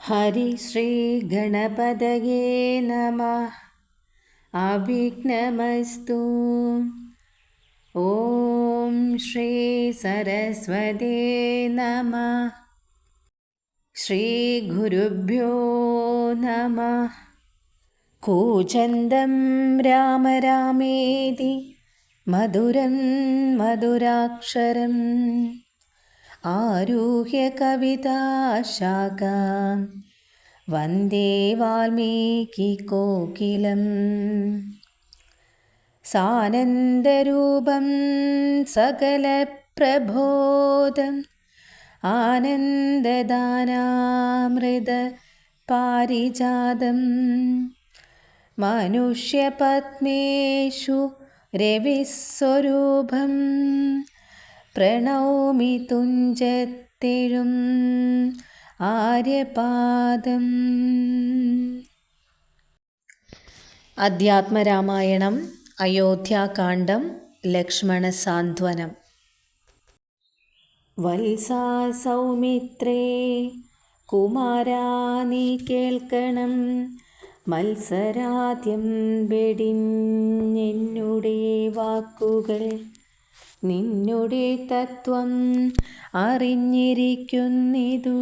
ഹരിശ്രീ ഗണപതയേ നമഃ. അവിഘ്നമസ്തു. ഓം ശ്രീ സരസ്വതേ നമഃ. ശ്രീ ഗുരുഭ്യോ നമഃ. കൂജന്തം രാമ രാമേതി മധുരം മധുരാക്ഷരം ആരുഹ്യ കവിതാശാഖാം വന്ദേ വാൽമീകികോകിലം. സാനന്ദരൂപം സകലപ്രബോധം ആനന്ദദാനാമൃത പാരിജാതം മനുഷ്യപത്മേഷു രവിസ്വരൂപം പ്രണൗമി തുഞ്ചത്തെഴും ആര്യപാദം. അധ്യാത്മരാമായണം അയോധ്യാകാന്ഡം ലക്ഷ്മണസാന്ത്വനം. വത്സാ സൗമിത്രേ കുമാരാ നീ കേൾക്കണം, മത്സരാദ്യം വെടിഞ്ഞെന്നുടെ വാക്കുകൾ. നിന്നുടെ തത്വം അറിഞ്ഞിരിക്കുന്നിതു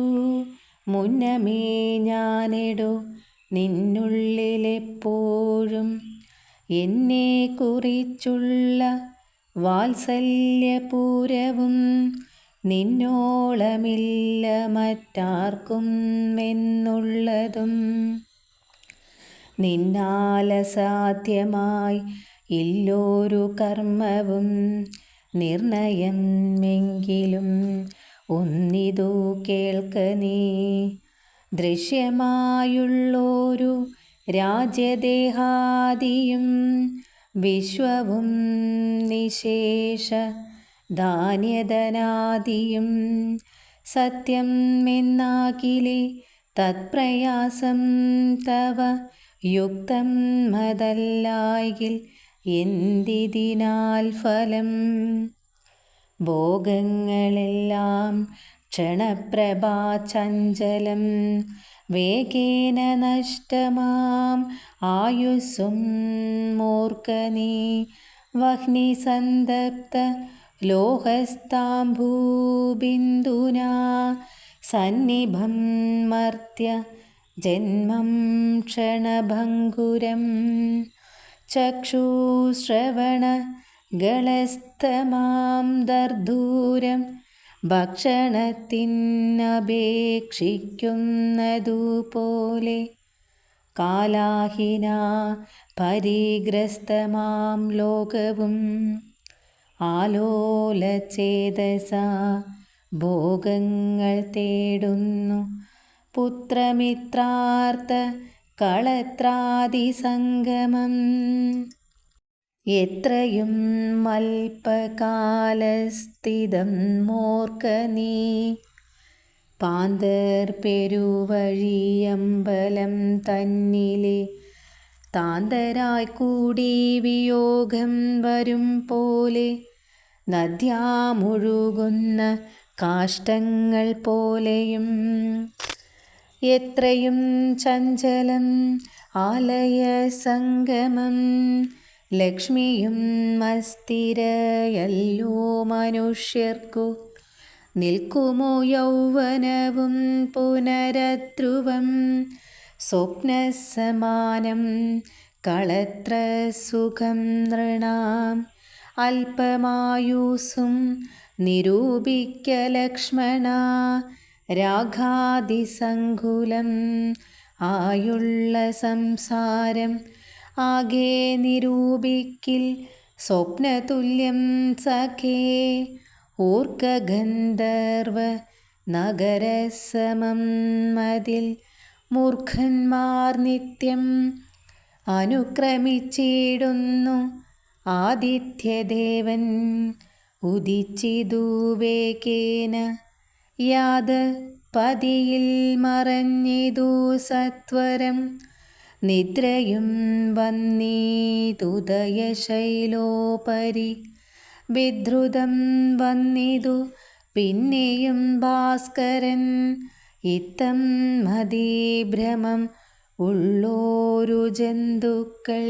മുന്നമേ ഞാനെടോ നിന്നുള്ളിലെപ്പോഴും. എന്നെ കുറിച്ചുള്ള വാത്സല്യപൂരവും നിന്നോളമില്ല മറ്റാർക്കും എന്നുള്ളതും. നിന്നാലസാധ്യമായി ഇല്ലോരു കർമ്മവും നിർണയം എങ്കിലും ഒന്നിതു കേൾക്ക നീ. ദൃശ്യമായുള്ളോരു രാജ്യദേഹാദിയും വിശ്വവും നിശേഷ ധാന്യധനാദിയും സത്യം എന്നാകിലേ തത്പ്രയാസം തവ യുക്തം മതല്ലായിൽ എന്തിതിനാൽ ഫലം. ഭോഗങ്ങളെല്ലാം ക്ഷണപ്രഭാചഞ്ചലം വേഗേന നഷ്ടമാം ആയുസ്സും മോർക്ക നീ. വഹ്നിസന്തപ്ത ലോഹസ്താംഭൂബിന്ദുനാ സന്നിഭം മർത്യ ജന്മം ക്ഷണഭംഗുരം. ചക്ഷുശ്രവണകളസ്തമാം ദർദൂരം ഭക്ഷണത്തിനപേക്ഷിക്കുന്നതുപോലെ. കാലാഹിനാ പരിഗ്രസ്തമാം ലോകവും ആലോലചേതസാ ഭോഗങ്ങൾ തേടുന്നു. പുത്രമിത്രാർത്ഥ കളത്രാദിസംഗമം എത്രയും അല്പകാലസ്ഥിതം മോർക്ക നീ. പാന്തർ പെരുവഴിയമ്പലം തന്നിലെ താന്തരായി കൂടി വിയോഗം വരും പോലെ. നദ്യാമൊഴുകുന്ന കാഷ്ടങ്ങൾ പോലെയും എത്രയും ചഞ്ചലം ആലയസംഗമം. ലക്ഷ്മിയും അസ്ഥിരയല്ലോ മനുഷ്യർക്കു. നിൽക്കുമോ യൗവനവും പുനരധ്രുവം. സ്വപ്നസമാനം കളത്രസുഖം നൃണാം അല്പമായുസ്സും നിരൂപിക്ക ലക്ഷ്മണ. രാഗാദിസങ്കുലം ആയുള്ള സംസാരം ആകെ നിരൂപിക്കിൽ സ്വപ്നതുല്യം സഖേ. ഓർക്ക ഗന്ധർവ നഗരസമം അതിൽ മൂർഖന്മാർ നിത്യം അനുക്രമിച്ചിടുന്നു. ആദിത്യദേവൻ ഉദിച്ചിതു വേഗേന യാദപതിയിൽ മറഞ്ഞിതു സത്വരം. നിദ്രയും വന്നീതുദയശൈലോപരി വിധൃതം വന്നിതു പിന്നെയും ഭാസ്കരൻ. ഇത്തം മതീഭ്രമം ഉള്ളോരു ജന്തുക്കൾ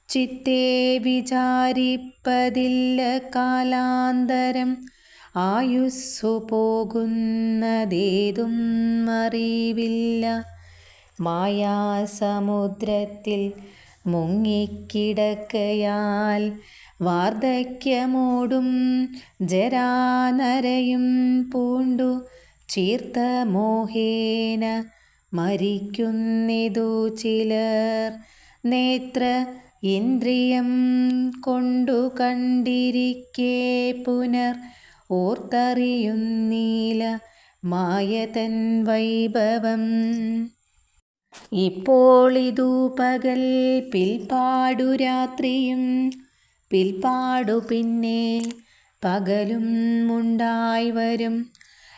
ചിത്തേ വിചാരിപ്പതില്ല കാലാന്തരം ആയുസ്സു പോകുന്നതേതും അറിവില്ല. മായാസമുദ്രത്തിൽ മുങ്ങിക്കിടക്കയാൽ വാർദ്ധക്യമോടും ജരാനരയും പൂണ്ടു ചീർത്ത മോഹേന മരിക്കുന്നിതു ചിലർ. നേത്ര ഇന്ദ്രിയം കൊണ്ടു കണ്ടിരിക്കെ പുനർ ഓർത്തറിയുന്നീല മായതൻ വൈഭവം. ഇപ്പോളിതു പകൽ, പിൽപ്പാടു രാത്രിയും, പിൽപ്പാടു പിന്നെ പകലും ഉണ്ടായി വരും.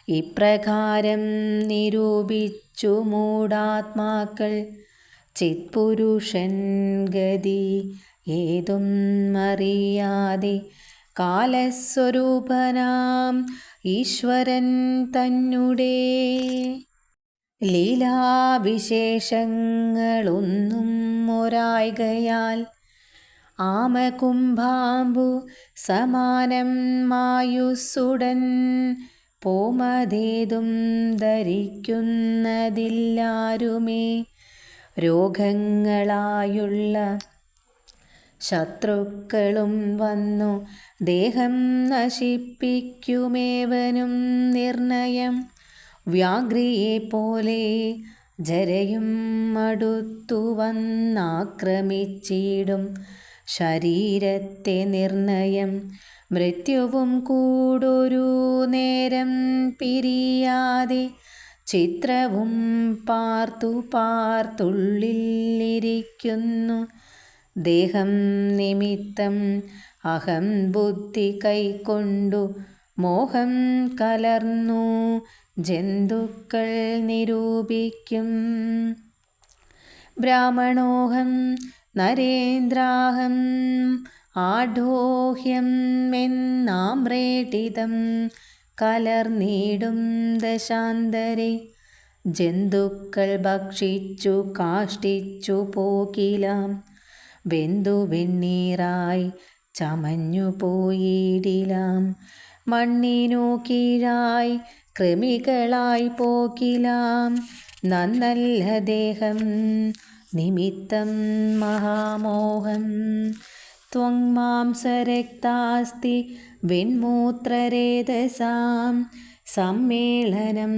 ഇപ്രകാരം നിരൂപിച്ചു മൂഢാത്മാക്കൾ ചിത്പുരുഷൻ ഗതി ഏതും അറിയാതെ കാലസ്വരൂപനാം ഈശ്വരൻ തന്നുടെ ലീലാവിശേഷങ്ങളൊന്നും ഒരായ്കയാൽ ആമകുംഭാംബു സമാനം മായുസ്സുടൻ പോമതേതും ധരിക്കുന്നതില്ലാരുമേ. രോഗങ്ങളായുള്ള ശത്രുക്കളും വന്നു ദേഹം നശിപ്പിക്കുമേവനും നിർണയം. വ്യാഘ്രിയെപ്പോലെ ജരയും അടുത്തു വന്നാക്രമിച്ചിടും ശരീരത്തെ നിർണയം. മൃത്യുവും കൂടൊരു നേരം പിരിയാതെ ചിത്രവും പാർത്തു പാർത്തുള്ളിലിരിക്കുന്നു. ദേഹം നിമിത്തം അഹം ബുദ്ധി കൈക്കൊണ്ടു മോഹം കലർന്നു ജന്തുക്കൾ നിരൂപിക്കും. ബ്രാഹ്മണോഹം നരേന്ദ്രാഹം ആഢ്യോഹ്യം എന്നാമ്രേട്ടിതം കലർന്നിടും ദശാന്തരെ. ജന്തുക്കൾ ഭക്ഷിച്ചു കാഷ്ടിച്ചു പോകിലാം, വെന്തു വെണ്ണീറായി ചമഞ്ഞു പോയിടിലാം. മണ്ണിനു കീഴായി കൃമികളായി പോകിലാം. നന്നല്ല ദേഹം നിമിത്തം മഹാമോഹം. ത്വം മാംസരക്താസ്തി വെൺമൂത്രരേതസാം സമ്മേളനം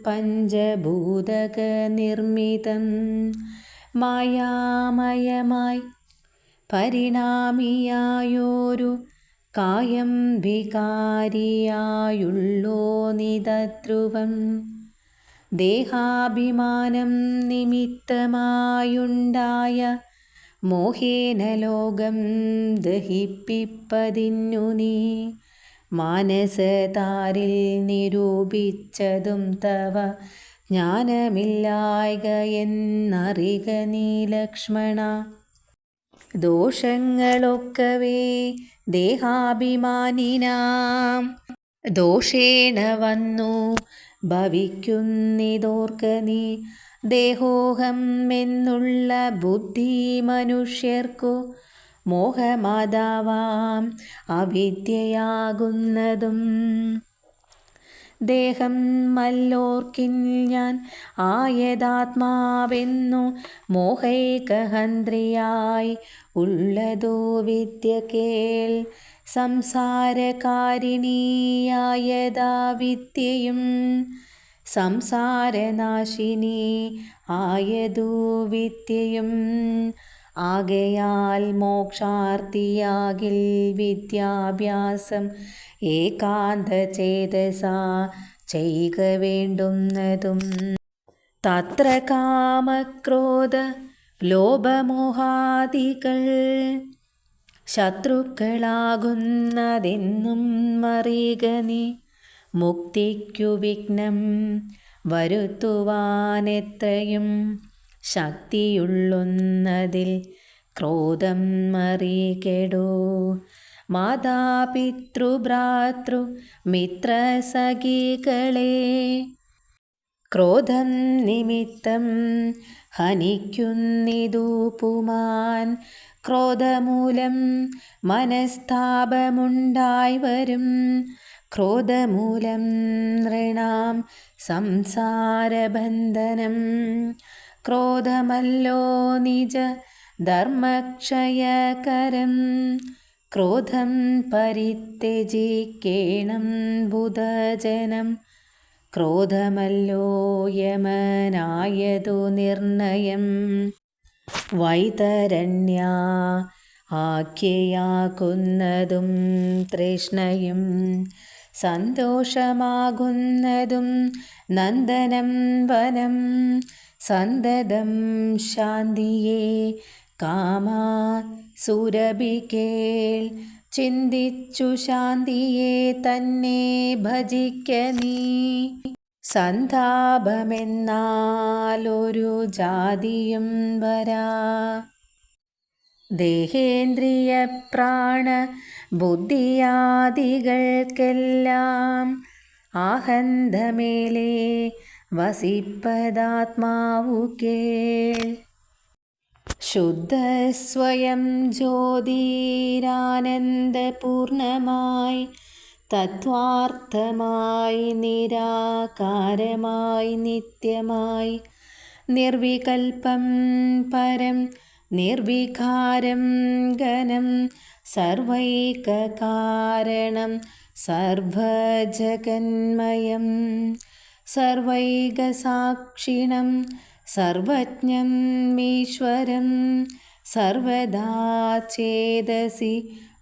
പഞ്ചഭൂതക നിർമ്മിതം. മായാമയമായി പരിണാമിയായോരു കായം വികാരിയായുള്ളോനിതധ്രുവം. ദേഹാഭിമാനം നിമിത്തമായുണ്ടായ മോഹേന ലോകം ദഹിപ്പിപ്പതിന്നു നീ. മാനസതാരിൽ നിരൂപിച്ചതും തവ ജ്ഞാനമില്ലായ്ക എന്നറിക നീ ലക്ഷ്മണ. ദോഷങ്ങളൊക്കവേ ദേഹാഭിമാനിനാം ദോഷേണ വന്നു ഭവിക്കുന്നിതോർക്ക നീ. ദേഹോഹം എന്നുള്ള ബുദ്ധി മനുഷ്യർക്കു മോഹമാതാവാം അവിദ്യയാകുന്നതും. ദേഹം മല്ലോർക്കിൻ ഞാൻ ആയതാത്മാവെന്നു മോഹൈകഹന്ത്രിയായി ഉള്ളതോ വിദ്യ കേൾ. സംസാരകാരിണിയായതാ വിദ്യയും സംസാരനാശിനി ആയതു വിദ്യയും. ആകയാൽ മോക്ഷാർത്ഥിയാകിൽ വിദ്യാഭ്യാസം ഏകാന്തചേതസാ ചെയ്യുക വേണ്ടുന്നതും. തത്ര കാമക്രോധ ലോഭമോഹാദികൾ ശത്രുക്കളാകുന്നതെന്നും അറിക നീ. മുക്തിക്കു വിഘ്നം വരുത്തുവാനെത്രയും ശക്തിയുള്ളൊന്നതിൽ ക്രോധം അറികെടോ. മാതാപിതൃഭ്രാതൃ മിത്രസഖികളെ ക്രോധം നിമിത്തം ഹനിക്കുന്നിതു പുമാൻ. ക്രോധമൂലം മനസ്താപമുണ്ടായി വരും. ക്രോധമൂലം നൃണാം സംസാരബന്ധനം. ക്രോധമല്ലോ നിജ ധർമ്മക്ഷയകരം. ക്രോധം പരിത്യജിക്കേണം ബുധജനം. ക്രോധമല്ലോ യമനായതു നിർണയം. വൈതരണ്യാ ആഖ്യയാകുന്നതും തൃഷ്ണയും സന്തോഷമാകുന്നതും നന്ദനം വനം. സന്തതം ശാന്തിയെ കാമാ സുരഭികേൾ. ചിന്തിച്ചു ശാന്തിയെ തന്നെ ഭജിക്ക നീ. സന്താപമെന്നാലൊരു ജാതിയും വരാ. ദേഹേന്ദ്രിയ പ്രാണ ബുദ്ധിയാദികൾക്കെല്ലാം ആഹന്തമേലേ വസിപ്പതാത്മാവു കേൾ. ശുദ്ധസ്വയം ജ്യോതിരാനന്ദപൂർണമായി തത്വാർത്ഥമായി നിരാകാരമായി നിത്യമായി നിർവികൽപം പരം നിർവികാരം ഘനം സർവൈകകാരണം സർവജഗന്മയം സർവൈകസാക്ഷിണം സർവജ്ഞം ഈശ്വരം സർവദാ ചേതസി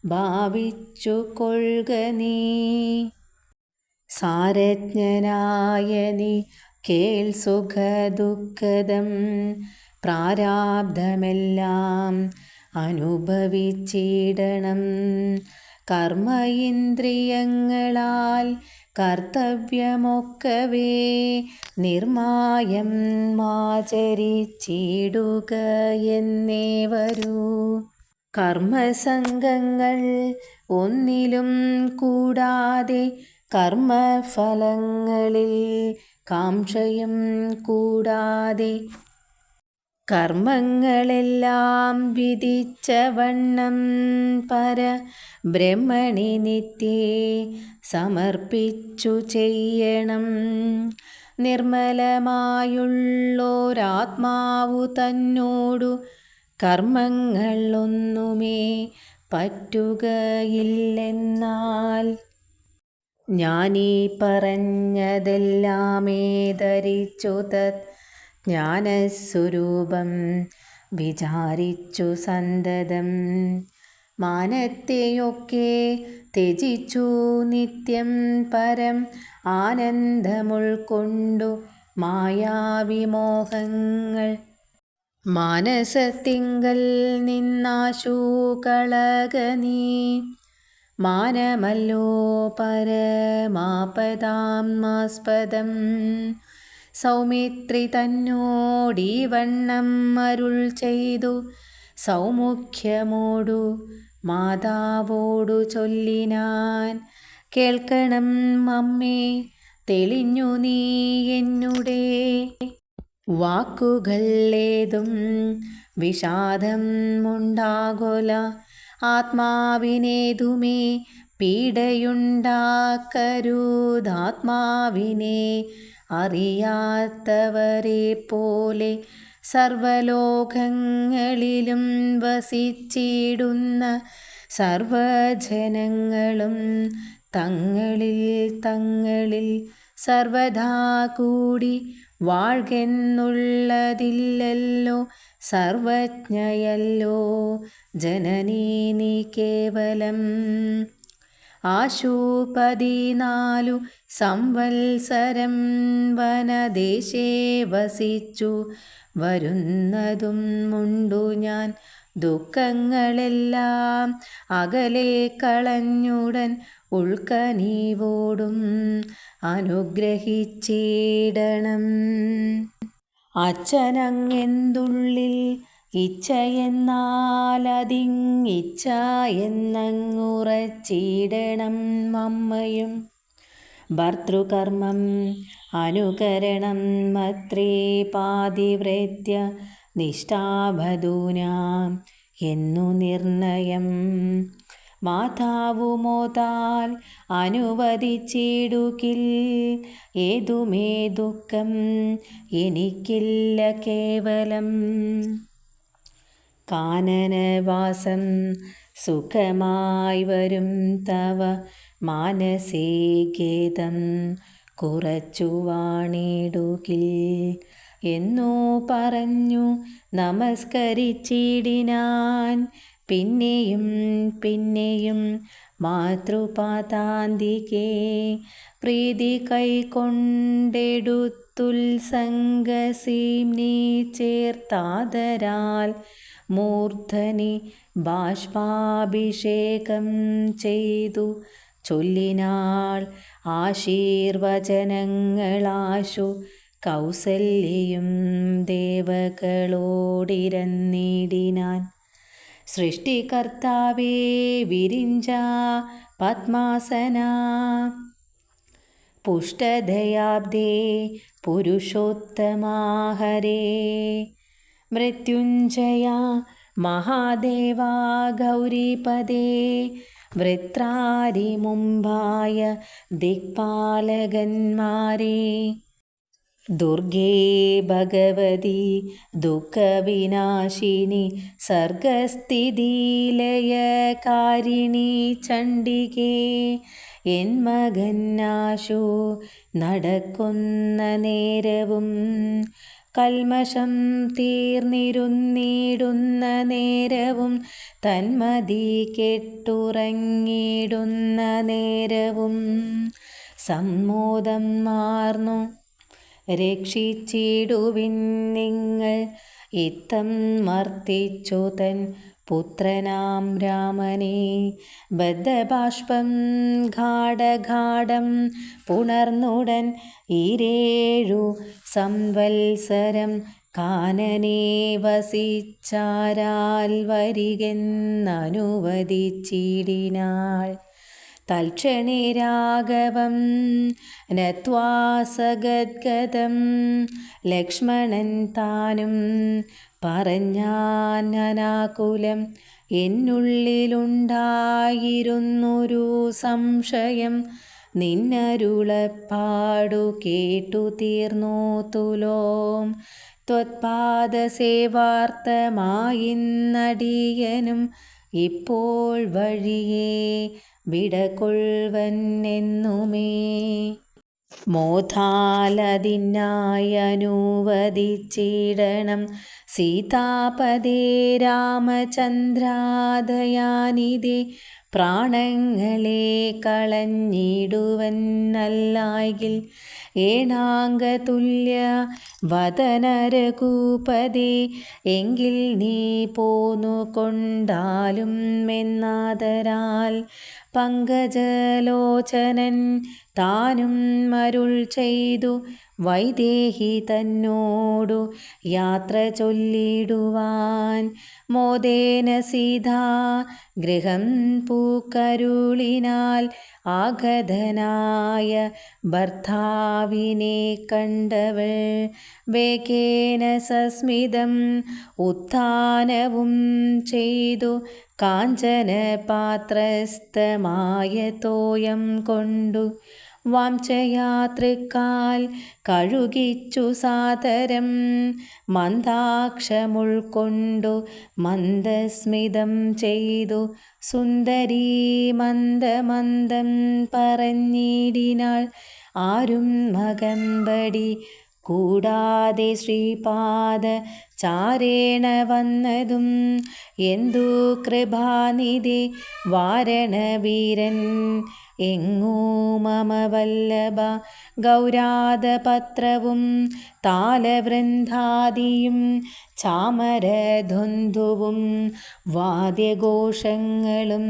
ഭാവിച്ചു കൊള്ളുക നീ. സാരജ്ഞനായ നീ കേൾ സുഖദുഃഖദം പ്രാരാബ്ധമെല്ലാം അനുഭവിച്ചിടണം. കർമ്മ ഇന്ദ്രിയങ്ങളാൽ കർത്തവ്യമൊക്കവേ നിർമായം ആചരിച്ചിടുക എന്നേ വരൂ. കർമ്മസംഗങ്ങൾ ഒന്നിലും കൂടാതെ കർമ്മഫലങ്ങളിൽ കാംക്ഷയും കൂടാതെ കർമ്മങ്ങളെല്ലാം വിധിച്ച വണ്ണം പരബ്രഹ്മണി നിത്യേ സമർപ്പിച്ചു ചെയ്യണം. നിർമ്മലമായുള്ളോരാത്മാവു തന്നോടു കർമ്മങ്ങൾ ഒന്നുമേ പറ്റുകയില്ലെന്നാൽ ഞാനീ പറഞ്ഞതെല്ലാമേ ധരിച്ചു തത് ജ്ഞാനസ്വരൂപം വിചാരിച്ചു സന്തതം. മാനത്തെയൊക്കെ ത്യജിച്ചു നിത്യം പരം ആനന്ദമുൾക്കൊണ്ടു മായാവിമോഹങ്ങൾ മാനസത്തിങ്കൽ നിന്നാശു കളക നീ. മാനമല്ലോ പരമാപദാമാസ്പദം സൗമിത്രി തന്നോടീ വണ്ണം അരുൾ ചെയ്തു. സൗമുഖ്യമോടു മാതാവോടു ചൊല്ലിനാൻ, കേൾക്കണം അമ്മേ തെളിഞ്ഞു നീ എന്നുടെ വാക്കുകൾ ഏതും വിഷാദം ഉണ്ടാകൊല. ആത്മാവിനേതുമേ പീഡയുണ്ടാക്കരുതാത്മാവിനെ അറിയാത്തവരെ പോലെ സർവലോകങ്ങളിലും വസിച്ചിടുന്ന സർവജനങ്ങളും തങ്ങളിൽ തങ്ങളിൽ സർവദാ കൂടി വാഴ്കെന്നുള്ളതില്ലല്ലോ. സർവജ്ഞയല്ലോ ജനനീ നീ കേവലം. ആശു 14 സംവത്സരം വനദേശേ വസിച്ചു വരുന്നതും ഉണ്ടു ഞാൻ. ദുഃഖങ്ങളെല്ലാം അകലെ കളഞ്ഞുടൻ ഉൾക്കനീവോടും അനുഗ്രഹിച്ചിടണം. അച്ഛനങ്ങെന്തുള്ളിൽ ഇച്ഛയെന്നാലതിങ്ങിച്ഛ എന്നങ്ങുറച്ചിടണം. അമ്മയും ഭർതൃകർമ്മം അനുകരണം മത്രേ പാതിവ്രത്യ നിഷ്ഠാബധൂനാം എന്നു നിർണയം. മാതാവുമോതാൽ അനുവദിച്ചിടുകിൽ ഏതുമേ ദുഃഖം എനിക്കില്ല കേവലം. കാനനവാസം സുഖമായി വരും തവ മാനസേ ഖേദം കുറച്ചു വാണിടുകിൽ എന്നു പറഞ്ഞു നമസ്കരിച്ചിടിനാൻ. പിന്നെയും പിന്നെയും മാതൃപാദാന്തികേ പ്രീതി കൈക്കൊണ്ടെടുത്തുത്സംഗസീംനി ചേർത്താദരാൽ മൂർധനി ബാഷ്പാഭിഷേകം ചെയ്തു ചൊല്ലിനാൾ ആശീർവചനങ്ങളാശു കൗസല്യയും ദേവകളോടിരന്നിടിനാൻ. സൃഷ്ടികർത്താവേ വിരിഞ്ച പദ്മാസന പുഷ്ടദയാബ്ദേ പുരുഷോത്തമാഹരേ മൃത്യുഞ്ജയ മഹാദേവാ ഗൗരീപദേ വൃത്രാരി മുമ്പായ ദിക്പാലകന്മാരേ ദുർഗേ ഭഗവതി ദുഃഖവിനാശിനി സർഗസ്ഥിതിലയകാരിണി ചണ്ഡികേ എൻ മകനാശു നടക്കുന്ന നേരവും കൽമഷം തീർന്നിരുന്നിടുന്ന നേരവും തന്മതി കെട്ടുറങ്ങിടുന്ന നേരവും സമ്മോദം മാർന്നു രക്ഷിച്ചിടുവിൻ നിങ്ങൾ ഇത്തം മർത്തിച്ചു തൻ പുത്രനാം രാമനെ. ബദ്ധബാഷ്പം ഗാഢഗാഢം പുണർന്നുടൻ ഈരേഴു സംവത്സരം കാനനെ വസിച്ചാരാൽ വരികെന്നനുവദിച്ചിടിനാൾ. തൽക്ഷണേ രാഘവം നത്വാ സഗദ്ഗദം ലക്ഷ്മണൻ താനും പറഞ്ഞാൻ അനാകുലം എന്നുള്ളിലുണ്ടായിരുന്നൊരു സംശയം നിന്നരുളപ്പാടു കേട്ടു തീർന്നു തുലോം. ത്വത്പാദസേവാർത്ഥമായിന്നടിയനും ഇപ്പോൾ വഴിയേ വിടകൊൾവന്നെന്നുമേ. മോധാലതിനായനുവദിച്ചിടണം സീതാപദേ രാമചന്ദ്രാദയാനിധേ പ്രാണങ്ങളെ കളഞ്ഞിടുവന്നല്ലായിൽ ഏണാംഗതുല്യ വദനരഘൂപതേ എങ്കിൽ നീ പോന്നു കൊണ്ടാലും എന്നാദരാൽ പങ്കജലോചനൻ താനും അരുൾ ചെയ്തു വൈദേഹി തന്നോടു യാത്ര ചൊല്ലിടുവാൻ. മോദേന സീതാ ഗൃഹം പൂക്കരുളിനാൽ ആഗതനായ ഭർത്താവിനെ കണ്ടവൾ വേഗേന സസ്മിതം ഉത്ഥാനവും ചെയ്തു കാഞ്ചനപാത്രസ്ഥമായ തോയം കൊണ്ടു വാംചയാതൃക്കാൽ കഴുകിച്ചു സാദരം മന്ദാക്ഷമുൾക്കൊണ്ടു മന്ദസ്മിതം ചെയ്തു സുന്ദരീ മന്ദമന്ദം പറഞ്ഞിടിനാൾ. ആരും മകമ്പടി കൂടാതെ ശ്രീപാദ ചാരേണ വന്നതും എന്തു കൃപാനിധി വാരണവീരൻ എങ്ങൂ മമ വല്ലഭ ഗൗരാദപത്രവും താലവൃന്ദാദിയും ചാമരധുന്ദുവും വാദ്യഘോഷങ്ങളും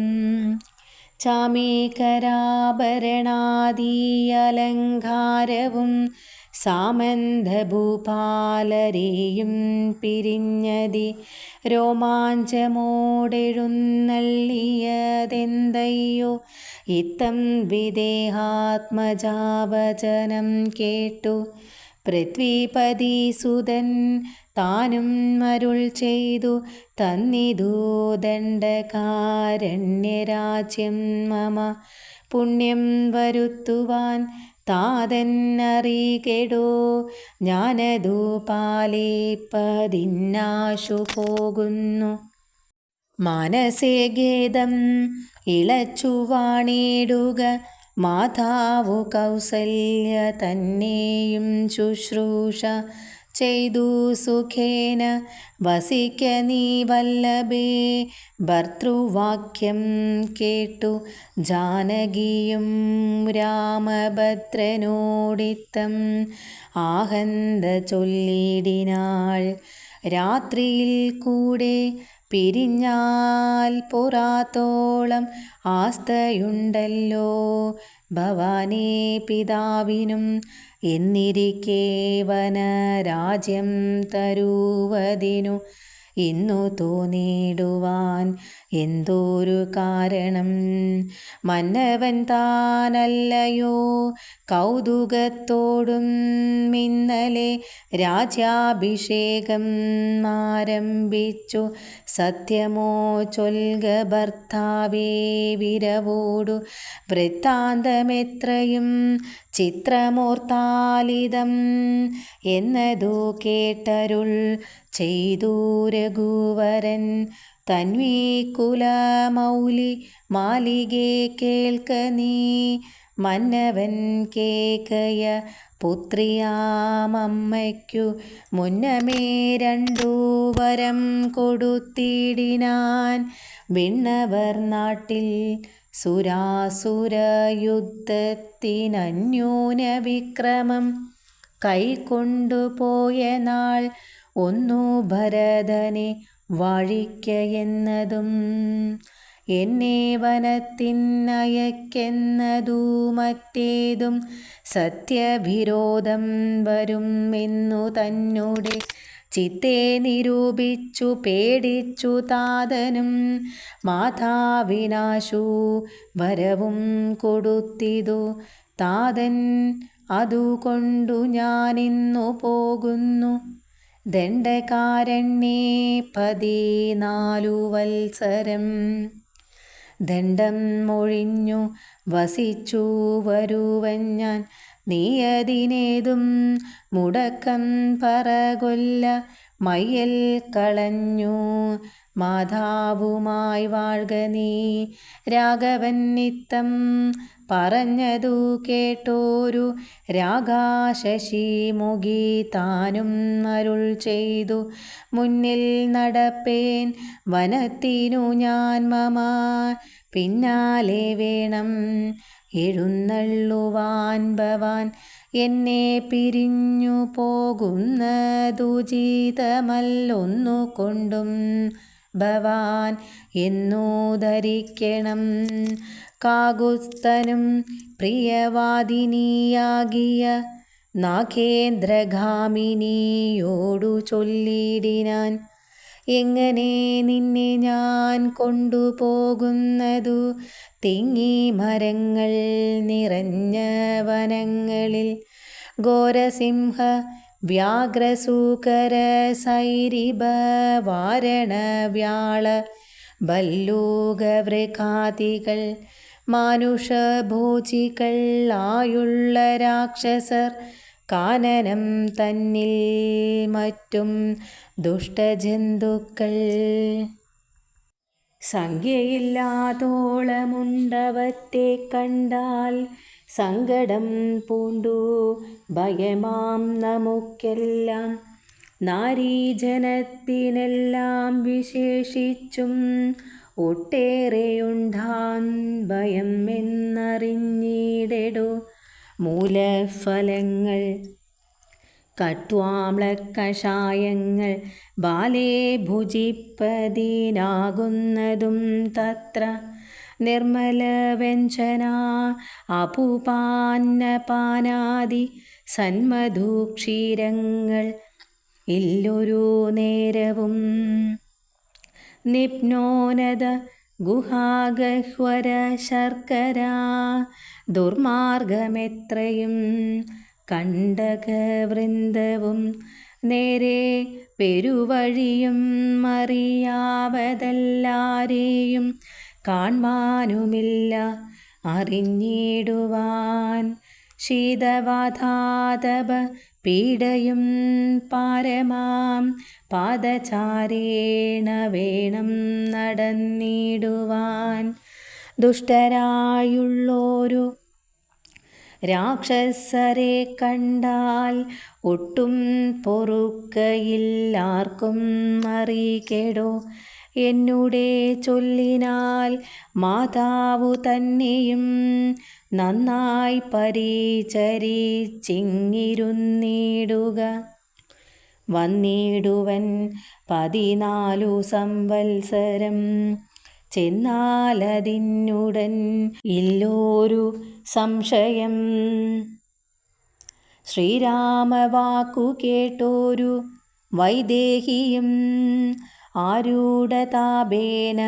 ചാമീകരാഭരണാദി അലങ്കാരവും സാമന്തഭൂപാലരെയും പിരിഞ്ഞതി രോമാഞ്ചമോടെഴുന്നള്ളിയതെന്തയ്യോ ഇത്തം വിദേഹാത്മജാവചനം കേട്ടു പൃഥ്വിപതിസുതൻ താനും അരുൾ ചെയ്തു തന്നിതു ദണ്ഡകാരണ്യരാജ്യം മമ പുണ്യം വരുത്തുവാൻ താതന്നറികെടോ ഞാനതു പാലിപ്പതിന്നാശു പോകുന്നു. മാനസേ ഖേദം ഇളച്ചു വാണിടുക മാതാവു കൗസല്യ തന്നെയും ശുശ്രൂഷ ചെയ്തു സുഖേന വസിക്ക നീ വല്ലഭേ. ഭർതൃവാക്യം കേട്ടു ജാനകിയും രാമഭദ്രനോടിത്തം ആഹന്ത ചൊല്ലിടിനാൾ. രാത്രിയിൽ കൂടെ പിരിഞ്ഞാൽ പൊറാത്തോളം ആസ്തയുണ്ടല്ലോ ഭവാനേ പിതാവിനും എന്നിരിക്കെ വനരാജ്യം തരുവതിനു ഇന്നു തോന്നിടുവാൻ എന്തോരു കാരണം. മന്നവൻ താനല്ലയോ കൗതുകത്തോടും ഇന്നലെ രാജ്യാഭിഷേകം ആരംഭിച്ചു. സത്യമോ ചൊൽക ഭർത്താവേ വിരവോടു വൃത്താന്തമെത്രയും ചിത്രമോർത്താലിതം എന്നതു കേട്ടരുൾ ചെയ്തു രഘുവരൻ. തന്വീകുലമൗലി മാലികേ കേൾക്ക നീ മന്നവൻ കേകയ പുത്രിയാമമ്മയ്ക്കു മുന്നമേ രണ്ടു വരം കൊടുത്തിടിനാൻ. വിണ്ണവർ നാട്ടിൽ സുരാസുരയുദ്ധത്തിനന്യോന വിക്രമം കൈക്കൊണ്ടുപോയ നാൾ ഒന്നു ഭരതനെ വാഴിക്കയെന്നതും എന്നെ വനത്തിനയക്കെന്നതു മറ്റേതും സത്യവിരോധം വരും എന്നു തന്നോടെ ചിത്തെ നിരൂപിച്ചു പേടിച്ചു താതനും മാതാവിനാശു വരവും കൊടുത്തിതു. താതൻ അതുകൊണ്ടു ഞാനിന്നു പോകുന്നു ദണ്ഡകാരണ്യേ 14 വത്സരം. ദണ്ഡം ഒഴിഞ്ഞു വസിച്ചു വരുവൻ ഞാൻ നീ അതിനേതും മുടക്കം പറകൊല്ല മയ്യൽ കളഞ്ഞു മാതാവുമായി വാഴ്ക നീ. രാഘവൻ നിത്തം പറഞ്ഞതു കേട്ടോരു രാഗാശശിമുഖി താനും അരുൾ ചെയ്തു മുന്നിൽ നടപ്പേൻ വനത്തിനു ഞാൻ മമ പിന്നാലെ വേണം എഴുന്നള്ളുവാൻ ഭവാൻ. എന്നെ പിരിഞ്ഞു പോകുന്നതുചിതമല്ലൊന്നു കൊണ്ടും ഭവാൻ എന്നു ധരിക്കണം. കാകുസ്തനും പ്രിയവാദിനിയാകിയ നാഗേന്ദ്രഗാമിനിയോടു ചൊല്ലിടിനാൻ എങ്ങനെ നിന്നെ ഞാൻ കൊണ്ടുപോകുന്നതു തിങ്ങി മരങ്ങൾ നിറഞ്ഞ വനങ്ങളിൽ ഘോരസിംഹ വ്യാഘ്രസൂകര സൈരിഭ വാരണ വ്യാള ഭല്ലൂകവൃകാദികൾ മാനുഷഭോജികൾ ആയുള്ള രാക്ഷസർ കാനനം തന്നിൽ മറ്റും ദുഷ്ടജന്തുക്കൾ സംഖ്യയില്ലാതോളമുണ്ടവറ്റെ കണ്ടാൽ സങ്കടം പൂണ്ടു ഭയമാം നമുക്കെല്ലാം. നാരീജനത്തിനെല്ലാം വിശേഷിച്ചും ഒട്ടേറെയുണ്ടാൻ ഭയം എന്നറിഞ്ഞിടെടോ. മൂലഫലങ്ങൾ കട്വാമ്ലക്കഷായങ്ങൾ ബാലേ ഭുജിപ്പതിനാകുന്നതും തത്ര നിർമ്മലവ്യഞ്ജന അപൂപാന്നപാനാദി സന്മധുക്ഷീരങ്ങൾ ഇല്ലൊരു നേരവും. നിപ്നോനത ഗുഹാഗഹ്വര ശർക്കര ദുർമാർഗമെത്രയും കണ്ടകവൃന്ദവും നേരെ പെരുവഴിയും അറിയാവതെല്ലാരെയും കാൺമാനുമില്ല അറിഞ്ഞിടുവാൻ. ശീതവാതാതപ പീഡയും പാരമാം പാദചാരേണ വേണം നടന്നിടുവാൻ. ദുഷ്ടരായുള്ളോരു രാക്ഷസരെ കണ്ടാൽ ഒട്ടും പൊറുക്കയില്ലാർക്കും അറികേടോ. എന്നുടെ ചൊല്ലിനാൽ മാതാവു തന്നെയും നന്നായി പരിചരിച്ചിങ്ങിരുന്നിടുക. വന്നിടുവൻ 14 സംവത്സരം ചെന്നാലതിനുടൻ ഇല്ലോരു സംശയം. ശ്രീരാമവാക്കു കേട്ടോരു വൈദേഹിയും ആരൂഢതാപേന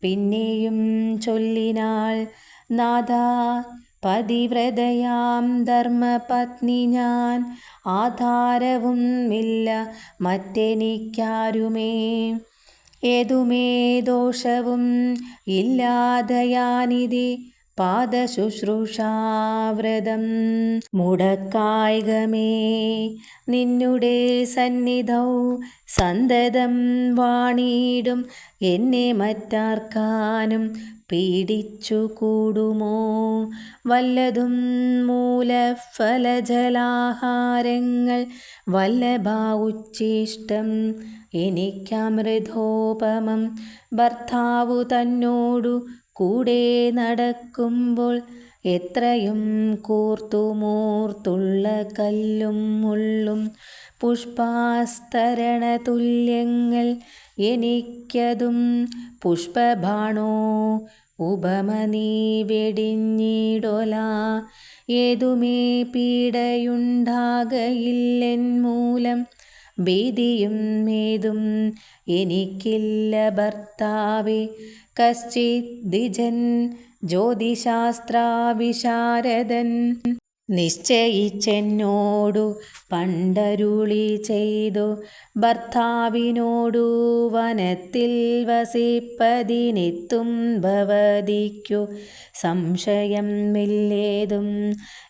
പിന്നെയും ചൊല്ലിനാൾ. നാഥാ, പതിവ്രതയാം ധർമ്മപത്നി ഞാൻ, ആധാരവും ഇല്ല മറ്റെനിക്കാരുമേ. ഏതുമേ ദോഷവും ഇല്ലാതയാനിതി പാദശുശ്രൂഷാവ്രതം മുടക്കായികമേ. നിന്നുടെ സന്നിധൗ സന്തതം വാണിടും എന്നെ മറ്റാർക്കാനും പീഡിച്ചു കൂടുമോ. വല്ലതും മൂലഫലജലാഹാരങ്ങൾ വല്ലഭാ ഉച്ഛിഷ്ടം എനിക്കമൃതോപമം. ഭർത്താവു തന്നോടു കൂടെ നടക്കുമ്പോൾ എത്രയും കൂർത്തുമൂർത്തുള്ള കല്ലും മുള്ളും പുഷ്പാസ്തരണതുല്യങ്ങൾ എനിക്കതും പുഷ്പബാണോ ഉപമ നീ വെടിഞ്ഞിടൊല. ഏതുമേ പീഡയുണ്ടാകയില്ലെൻ മൂലം ഭീതിയും ഏതും എനിക്കില്ല ഭർത്താവേ. കശ്ചിത് ദ്വിജൻ ജ്യോതിശാസ്ത്രവിശാരദൻ നിശ്ചയിച്ചെന്നോടു പണ്ടരുളി ചെയ്തു. ഭർത്താവിനോടു വനത്തിൽ വസിപ്പതിനെത്തും ഭവതിക്കു സംശയമില്ലേതും.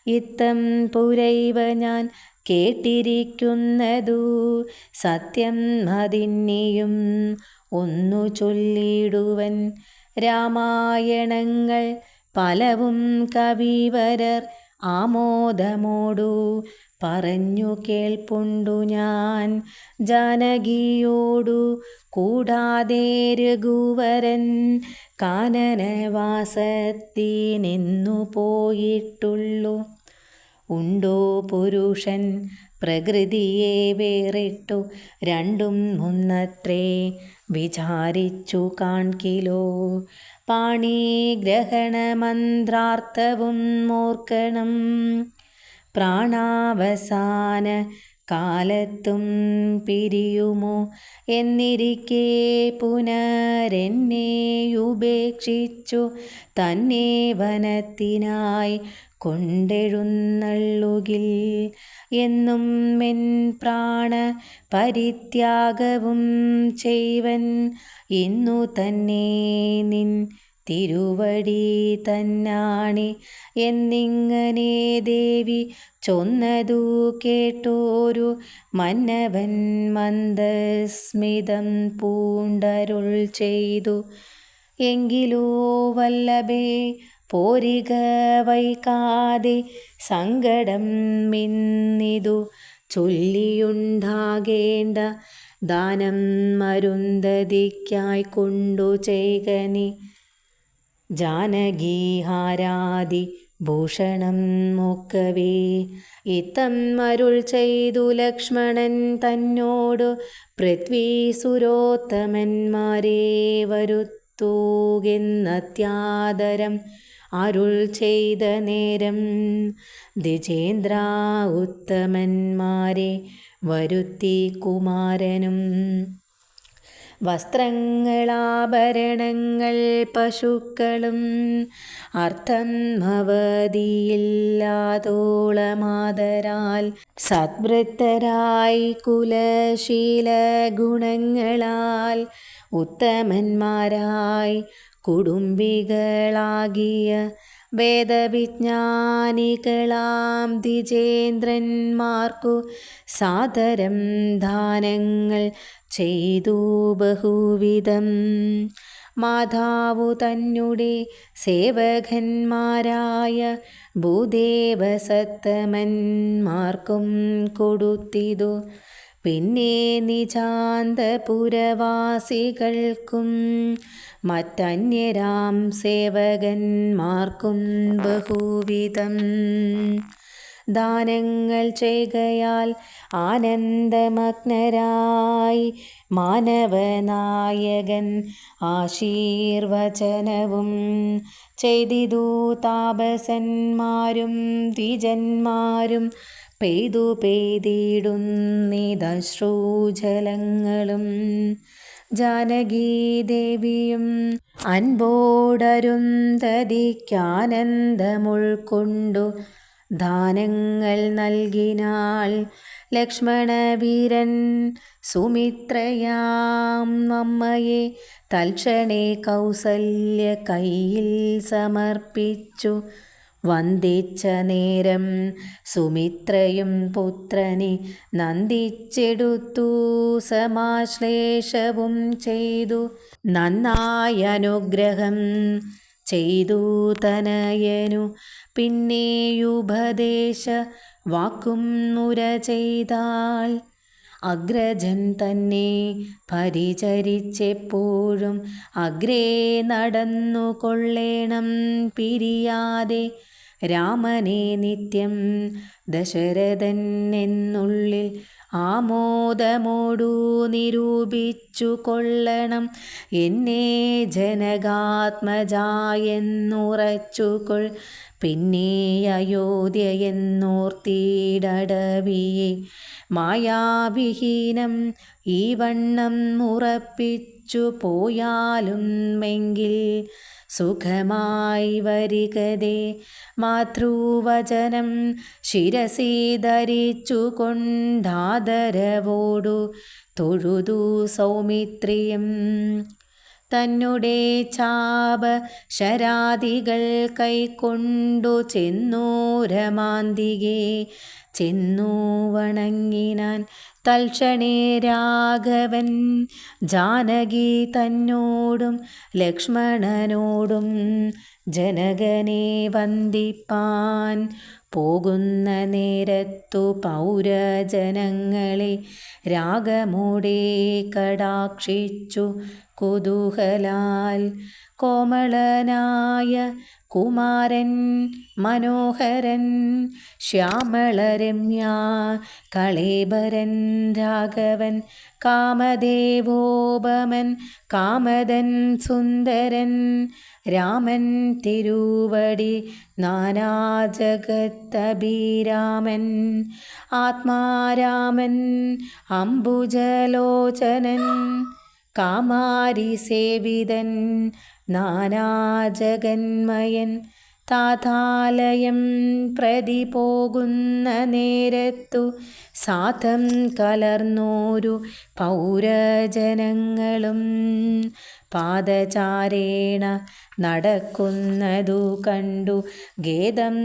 ഇത്തം പുരൈവ ഞാൻ കേട്ടിരിക്കുന്നതു സത്യം. അതിന്നിയും ഒന്നു ചൊല്ലിടുവൻ. രാമായണങ്ങൾ പലവും കവിവരർ ആമോദമോടു പറഞ്ഞു കേൾപ്പുണ്ടു ഞാൻ. ജാനകിയോടു കൂടാതെ രഘുവരൻ കാനനവാസത്തിനെന്നു പോയിട്ടുള്ളു. ഉണ്ടോ പുരുഷൻ പ്രകൃതിയെ വേറിട്ടു രണ്ടും ഒന്നത്രേ വിചാരിച്ചു കാൺകിലോ. പാണിഗ്രഹണമന്ത്രാർത്ഥവും ഓർക്കണം. പ്രാണാവസാന കാലത്തും പിരിയുമോ എന്നിരിക്കെ പുനരെന്നെയുപേക്ഷിച്ചു തന്നെ വനത്തിനായി കൊണ്ടെഴുന്നള്ളുകിൽ എന്നും എൻ പ്രാണ പരിത്യാഗവും ചെയ്വൻ. ഇന്നു തന്നെ നിൻ തിരുവടി തന്നാണി എന്നിങ്ങനെ ദേവി ചൊന്നതു കേട്ടോരു മന്നവൻ മന്ദസ്മിതം പൂണ്ടരുൾ ചെയ്തു. എങ്കിലോ വല്ലഭേ, പോരിക വൈകാതെ സങ്കടം ഇന്നിതു ചൊല്ലിയുണ്ടാകേണ്ട ദാനം അരുന്ധതിക്കായി കൊണ്ടു ചെയ്ക നീ. ജാനകീഹാരാദി ഭൂഷണം ഒക്കവേ ഇത്തം അരുൾ ചെയ്തു ലക്ഷ്മണൻ തന്നോടു. പൃഥ്വീസുരോത്തമന്മാരെ വരുത്തൂകെന്നത്യാദരം അരുൾ ചെയ്ത നേരം ദ്വിജേന്ദ്ര ഉത്തമന്മാരെ വരുത്തി കുമാരനും വസ്ത്രങ്ങളാഭരണങ്ങൾ പശുക്കളും അർത്ഥം അവധിയില്ലാതോളമാതരാൽ സദ്വൃത്തരായി കുലശീല ഗുണങ്ങളാൽ ഉത്തമന്മാരായി കുടുംബികളാകിയ വേദവിജ്ഞാനികളാം ദ്വിജേന്ദ്രന്മാർക്കു സാദരം ദാനങ്ങൾ ചെയ്തു ബഹുവിധം. മാതാവു തന്നെ സേവകന്മാരായ ഭൂദേവസത്തമന്മാർക്കും കൊടുത്തിതു. പിന്നെ നിജാന്തപുരവാസികൾക്കും മറ്റന്യരാം സേവകന്മാർക്കും ബഹുവിധം ദാനങ്ങൾ ചെയ്കയാൽ ആനന്ദമഗ്നരായി മാനവനായകൻ ആശീർവചനവും ചെയ്തിതു. താപസന്മാരും ദ്വിജന്മാരും പെയ്തു പെയ്തിടുന്നിതശ്രുജലങ്ങളും ജാനകീദേവിയും അൻപോടരുന്ധതിക്കാനന്ദമുൾക്കൊണ്ടു ദാനങ്ങൾ നൽകിനാൾ. ലക്ഷ്മണവീരൻ സുമിത്രയാം അമ്മയെ തൽക്ഷണേ കൗസല്യ കയ്യിൽ സമർപ്പിച്ചു വന്ദിച്ച നേരം സുമിത്രയും പുത്രനെ നന്ദിച്ചെടുത്തു സമാശ്ലേഷവും ചെയ്തു. നന്നായി അനുഗ്രഹം ചെയ്തു തനയനു. പിന്നെയുപദേശ വാക്കും നുര ചെയ്താൾ. അഗ്രജൻ തന്നെ പരിചരിച്ചെപ്പോഴും അഗ്രേ നടന്നു കൊള്ളേണം പിരിയാതെ. രാമനെ നിത്യം ദശരഥൻ എന്നുള്ളിൽ ആമോദമോടു നിരൂപിച്ചു കൊള്ളണം. എന്നെ ജനകാത്മജായെന്നുറച്ചുകൊൾ. പിന്നെ അയോധ്യ എന്നോർത്തിടവിയെ മായാവിഹീനം ഈ വണ്ണം ഉറപ്പിച്ചു പോയാലും എങ്കിൽ സുഖമായി വരികതേ. മാതൃവചനം ശിരസി ധരിച്ചു കൊണ്ടാദരവോടു തൊഴുതു സൗമിത്രിയും. തന്നെ ചാപശരാദികൾ കൈക്കൊണ്ടു ചെന്നു രമാന്തികെ ചെന്നു വണങ്ങിനാൻ. തൽക്ഷണേ രാഘവൻ ജാനകി തന്നോടും ലക്ഷ്മണനോടും ജനകനെ വന്ദിപ്പാൻ പോകുന്ന നേരത്തു പൗരജനങ്ങളെ രാഗമോടെ കടാക്ഷിച്ചു കുതൂഹലാൽ. കോമളനായ കുമാരൻ മനോഹരൻ ശ്യാമളരമ്യ കളേബരൻ രാഘവൻ കാമദേവോപമൻ കാമദൻ സുന്ദരൻ രാമൻ തിരുവടി നാനാജഗത്തഭിരാമൻ ആത്മാരാമൻ അംബുജലോചനൻ കാമാരി സേവിതൻ നാനാജഗന്മയൻ. താതാലയം പ്രതി പോകുന്ന നേരത്തു സാധം കലർന്നോരു പൗരജനങ്ങളും പാദചാരേണ നടക്കുന്നതു കണ്ടു ഖേദം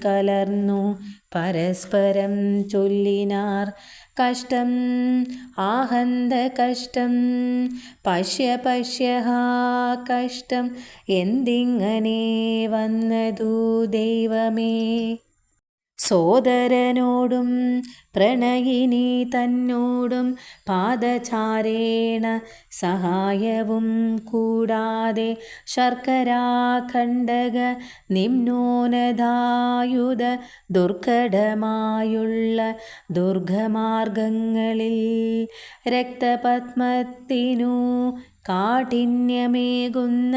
കലർന്നു പരസ്പരം ചൊല്ലിനാർ. കഷ്ടം ആഹന്ത കഷ്ടം പശ്യ പശ്യ കഷ്ടം എന്തിങ്ങനെ വന്നതു ദൈവമേ. സോദരനോടും പ്രണയിനി തന്നോടും പാദചാരേണ സഹായവും കൂടാതെ ശർക്കരാഖണ്ഡക നിമ്നോന്നതായുധ ദുർഘടമായുള്ള ദുർഗമാർഗങ്ങളിൽ രക്തപത്മത്തിനു കാഠിന്യമേകുന്ന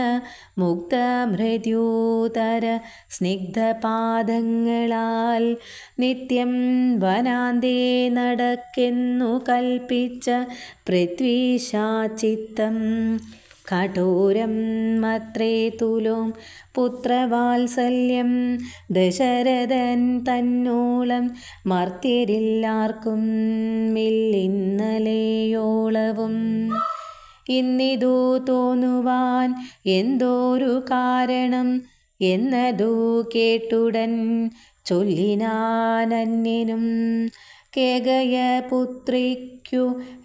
മുക്തമൃദ്യൂതര സ്നിഗ്ധപാദങ്ങളാൽ നിത്യം വനാന്തേ നടക്കെന്നു കൽപ്പിച്ച പൃഥ്വീശാചിത്തം കഠോരം മത്രേതുലോം പുത്രവാത്സല്യം ദശരഥൻ തന്നോളം മർത്യരില്ലാർക്കും ഇന്നലെയോളവും. ഇന്നിതു തോന്നുവാൻ എന്തോരു കാരണം എന്നതു കേട്ടുടൻ ചൊല്ലിനാനന്യനും കേകയപുത്രിക്കു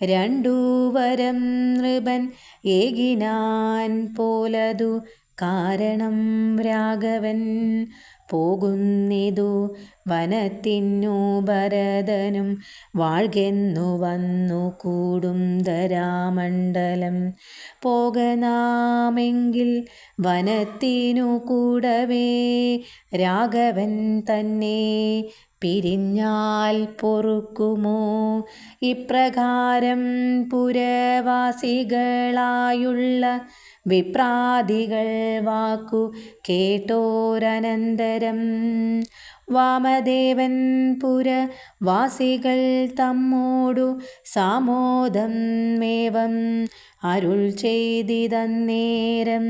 2 വരം നൃപൻ ഏകിനാൻ പോലതു കാരണം രാഘവൻ പോകുന്നിതു വനത്തിന്നു ഭരതനും വാഴ്കെന്നു വന്നു കൂടും ധരാമണ്ഡലം പോകനാമെങ്കിൽ വനത്തിനു കൂടവേ രാഘവൻ തന്നെ പിരിഞ്ഞാൽ പൊറുക്കുമോ? ഇപ്രകാരം പുരവാസികളായുള്ള വിപ്രാദികൾ വാക്കു കേട്ടോരനന്തരം വാമദേവൻ പുരവാസികൾ തമ്മോടു സാമോദം മേവം അരുൾ ചെയ്തിതന്നേരം.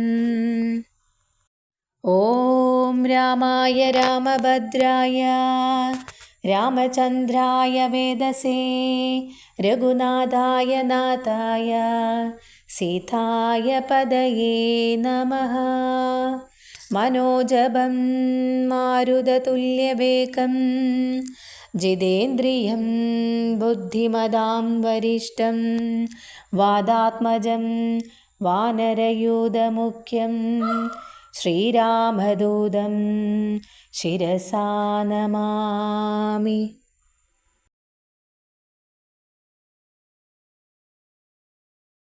ഓം രാമായ രാമഭദ്രായ രാമചന്ദ്രായ വേദസേ രഘുനാഥായ നാഥായ സീതായ പദയേ നമഃ. മനോജപം മാരുതതുല്യവേഗം ജിതേന്ദ്രിയം ബുദ്ധിമതാം വരിഷ്ഠം വാദാത്മജം വാനരയൂഥമുഖ്യം ശ്രീരാമദൂതം ശിരസാ നമാമി.